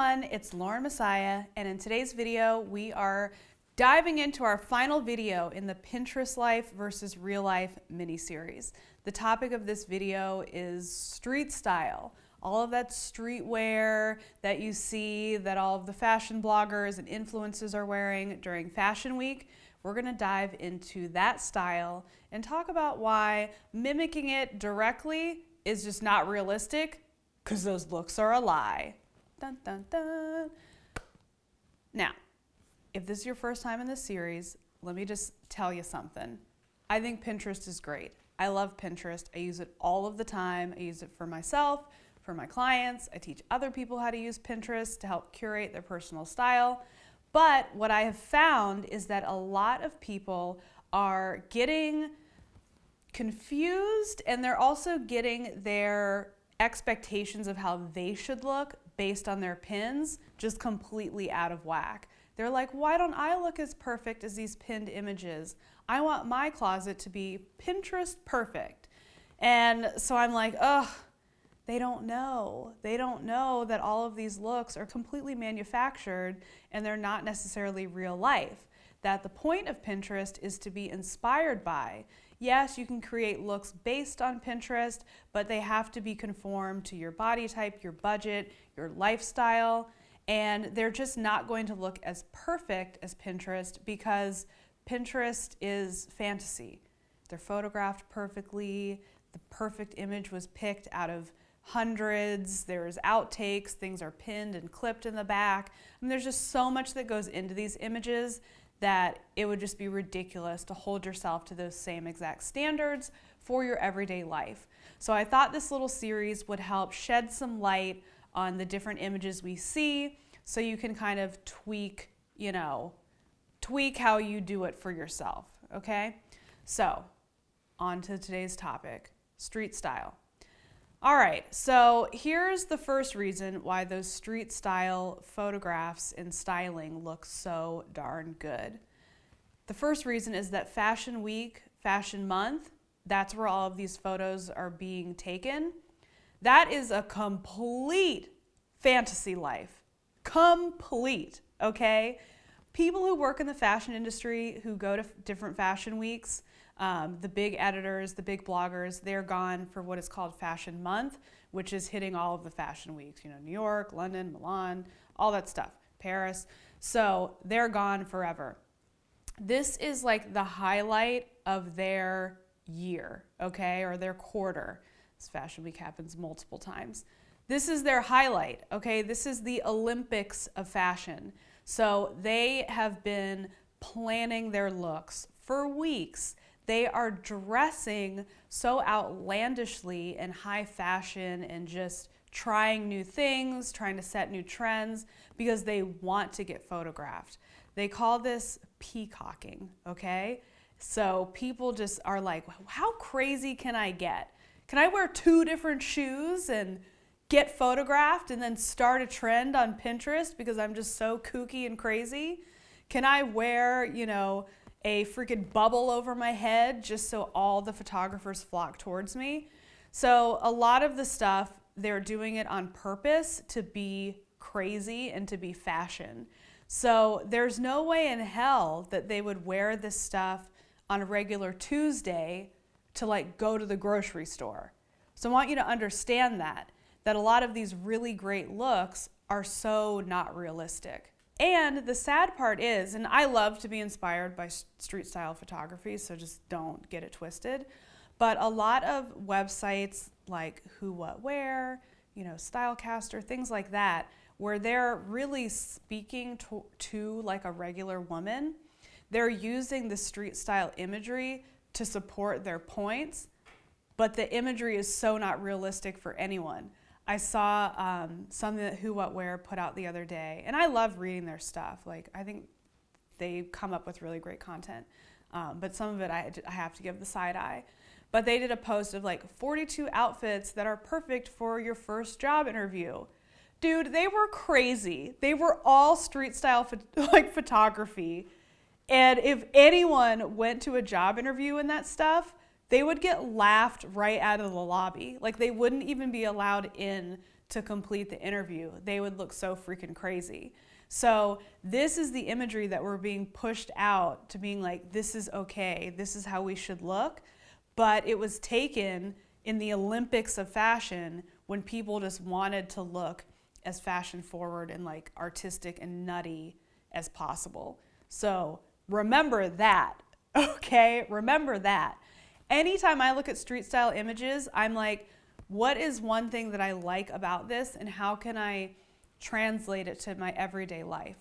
everyone, it's Lauren Messiah, and in today's video we are diving into our final video in the Pinterest life versus real life mini-series. The topic of this video is street style. All of that streetwear that you see that all of the fashion bloggers and influencers are wearing during Fashion Week. We're gonna dive into that style and talk about why mimicking it directly is just not realistic, because those looks are a lie. Dun, dun, dun. Now, if this is your first time in this series, let me just tell you something. I think Pinterest is great. I love Pinterest. I use it all of the time. I use it for myself, for my clients. I teach other people how to use Pinterest to help curate their personal style. But what I have found is that a lot of people are getting confused, and they're also getting their expectations of how they should look based on their pins just completely out of whack. They're like, why don't I look as perfect as these pinned images? I want my closet to be Pinterest perfect. And so I'm like, ugh, they don't know. They don't know that all of these looks are completely manufactured and they're not necessarily real life. That the point of Pinterest is to be inspired by. Yes, you can create looks based on Pinterest, but they have to be conformed to your body type, your budget, your lifestyle, and they're just not going to look as perfect as Pinterest because Pinterest is fantasy. They're photographed perfectly. The perfect image was picked out of hundreds. There's outtakes. Things are pinned and clipped in the back. I mean, there's just so much that goes into these images that it would just be ridiculous to hold yourself to those same exact standards for your everyday life. So I thought this little series would help shed some light on the different images we see so you can kind of tweak how you do it for yourself, okay? So on to today's topic, street style. All right, so here's the first reason why those street style photographs and styling look so darn good. The first reason is that Fashion Week, Fashion Month, that's where all of these photos are being taken. That is a complete fantasy life. Complete, okay? People who work in the fashion industry, who go to different fashion weeks, the big editors, the big bloggers, they're gone for what is called Fashion Month, which is hitting all of the fashion weeks, New York, London, Milan, all that stuff, Paris. So they're gone forever. This is like the highlight of their year, okay, or their quarter. This Fashion Week happens multiple times. This is their highlight, okay? This is the Olympics of fashion. So they have been planning their looks for weeks. They are dressing so outlandishly in high fashion and just trying new things, trying to set new trends because they want to get photographed. They call this peacocking, okay? So people just are like, how crazy can I get? Can I wear 2 different shoes and get photographed and then start a trend on Pinterest because I'm just so kooky and crazy? Can I wear, a freaking bubble over my head just so all the photographers flock towards me? So a lot of the stuff, they're doing it on purpose to be crazy and to be fashion. So there's no way in hell that they would wear this stuff on a regular Tuesday to go to the grocery store. So I want you to understand that a lot of these really great looks are so not realistic. And the sad part is, and I love to be inspired by street style photography, so just don't get it twisted, but a lot of websites like Who What Wear, Stylecaster, things like that, where they're really speaking to like a regular woman, they're using the street style imagery to support their points, but the imagery is so not realistic for anyone. I saw something that Who What Wear put out the other day, and I love reading their stuff. I think they come up with really great content, but some of it I have to give the side eye. But they did a post of 42 outfits that are perfect for your first job interview. Dude, they were crazy. They were all street style photography, and if anyone went to a job interview in that stuff, they would get laughed right out of the lobby. They wouldn't even be allowed in to complete the interview. They would look so freaking crazy. So this is the imagery that we're being pushed out to being like, this is okay, this is how we should look. But it was taken in the Olympics of fashion when people just wanted to look as fashion forward and like artistic and nutty as possible. So remember that, okay? Remember that. Anytime I look at street style images, I'm like, what is one thing that I like about this and how can I translate it to my everyday life?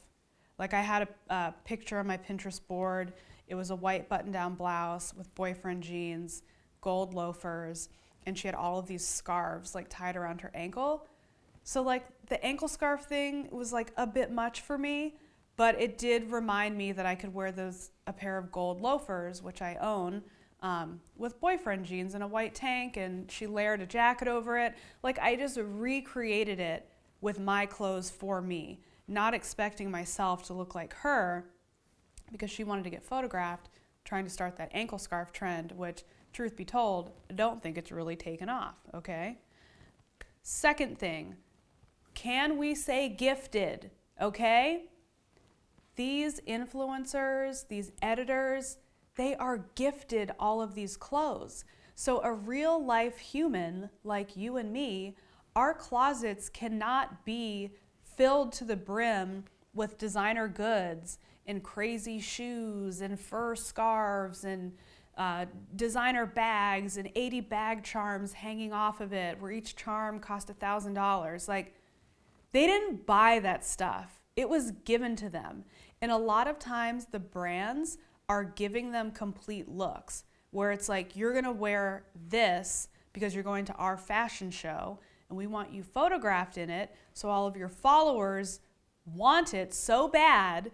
Like I had a picture on my Pinterest board. It was a white button-down blouse with boyfriend jeans, gold loafers, and she had all of these scarves like tied around her ankle. So like the ankle scarf thing was like a bit much for me, but it did remind me that I could wear a pair of gold loafers, which I own, with boyfriend jeans and a white tank, and she layered a jacket over it. Like I just recreated it with my clothes for me, not expecting myself to look like her because she wanted to get photographed trying to start that ankle scarf trend, which, truth be told, I don't think it's really taken off, okay? Second thing, can we say gifted, okay? These influencers, these editors, they are gifted all of these clothes. So a real life human like you and me, our closets cannot be filled to the brim with designer goods and crazy shoes and fur scarves and designer bags and 80 bag charms hanging off of it where each charm cost $1,000. Like, they didn't buy that stuff. It was given to them. And a lot of times the brands are giving them complete looks where it's like, you're gonna wear this because you're going to our fashion show and we want you photographed in it so all of your followers want it so bad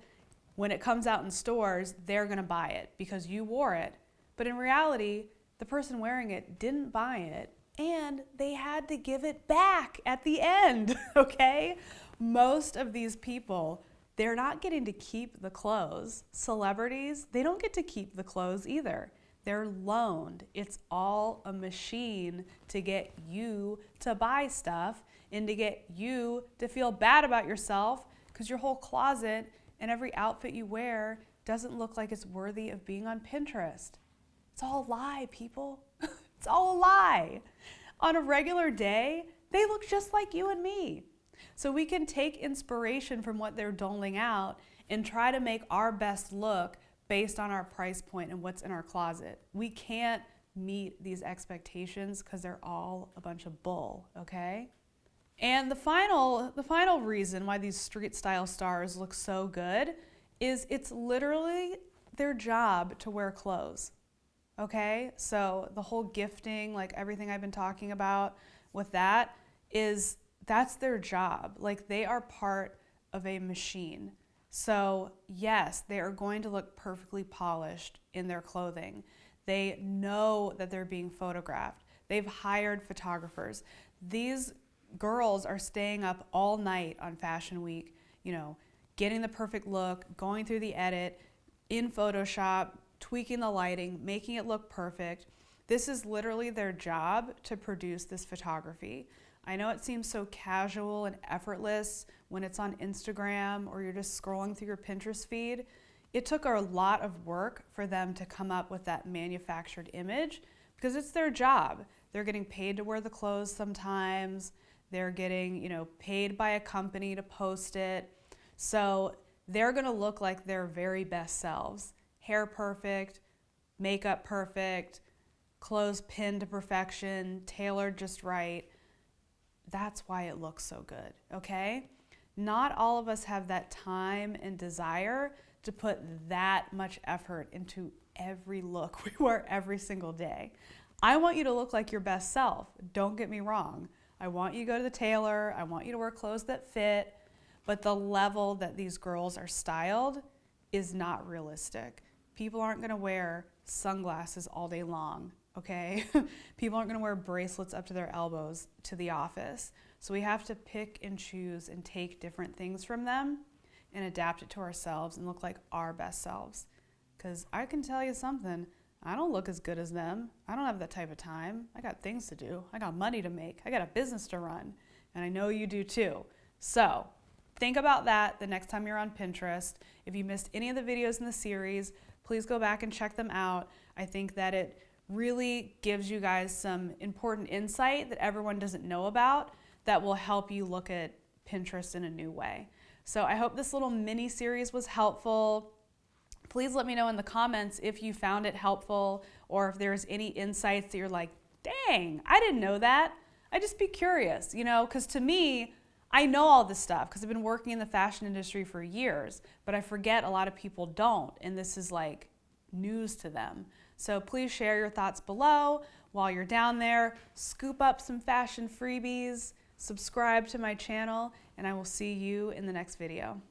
when it comes out in stores, they're gonna buy it because you wore it. But in reality, the person wearing it didn't buy it and they had to give it back at the end, okay? Most of these people, they're not getting to keep the clothes. Celebrities, they don't get to keep the clothes either. They're loaned. It's all a machine to get you to buy stuff and to get you to feel bad about yourself because your whole closet and every outfit you wear doesn't look like it's worthy of being on Pinterest. It's all a lie, people. It's all a lie. On a regular day, they look just like you and me. So we can take inspiration from what they're doling out and try to make our best look based on our price point and what's in our closet. We can't meet these expectations because they're all a bunch of bull, okay? And the final reason why these street style stars look so good is it's literally their job to wear clothes, okay? So the whole gifting, like everything I've been talking about with that, that's their job. Like they are part of a machine. So yes, they are going to look perfectly polished in their clothing. They know that they're being photographed. They've hired photographers. These girls are staying up all night on Fashion Week, getting the perfect look, going through the edit, in Photoshop, tweaking the lighting, making it look perfect. This is literally their job to produce this photography. I know it seems so casual and effortless when it's on Instagram or you're just scrolling through your Pinterest feed. It took a lot of work for them to come up with that manufactured image because it's their job. They're getting paid to wear the clothes sometimes. They're getting, paid by a company to post it. So they're gonna look like their very best selves. Hair perfect, makeup perfect, clothes pinned to perfection, tailored just right. That's why it looks so good, okay? Not all of us have that time and desire to put that much effort into every look we wear every single day. I want you to look like your best self. Don't get me wrong. I want you to go to the tailor. I want you to wear clothes that fit. But the level that these girls are styled is not realistic. People aren't going to wear sunglasses all day long, okay? People aren't going to wear bracelets up to their elbows to the office. So we have to pick and choose and take different things from them and adapt it to ourselves and look like our best selves. Because I can tell you something, I don't look as good as them. I don't have that type of time. I got things to do. I got money to make. I got a business to run. and I know you do too. So think about that the next time you're on Pinterest. If you missed any of the videos in the series, please go back and check them out. I think that it really gives you guys some important insight that everyone doesn't know about that will help you look at Pinterest in a new way. So I hope this little mini series was helpful. Please let me know in the comments if you found it helpful or if there's any insights that you're like, dang, I didn't know that. I just be curious, you know, because to me, I know all this stuff because I've been working in the fashion industry for years, but I forget a lot of people don't, and this is like news to them. So please share your thoughts below. While you're down there, scoop up some fashion freebies, subscribe to my channel, and I will see you in the next video.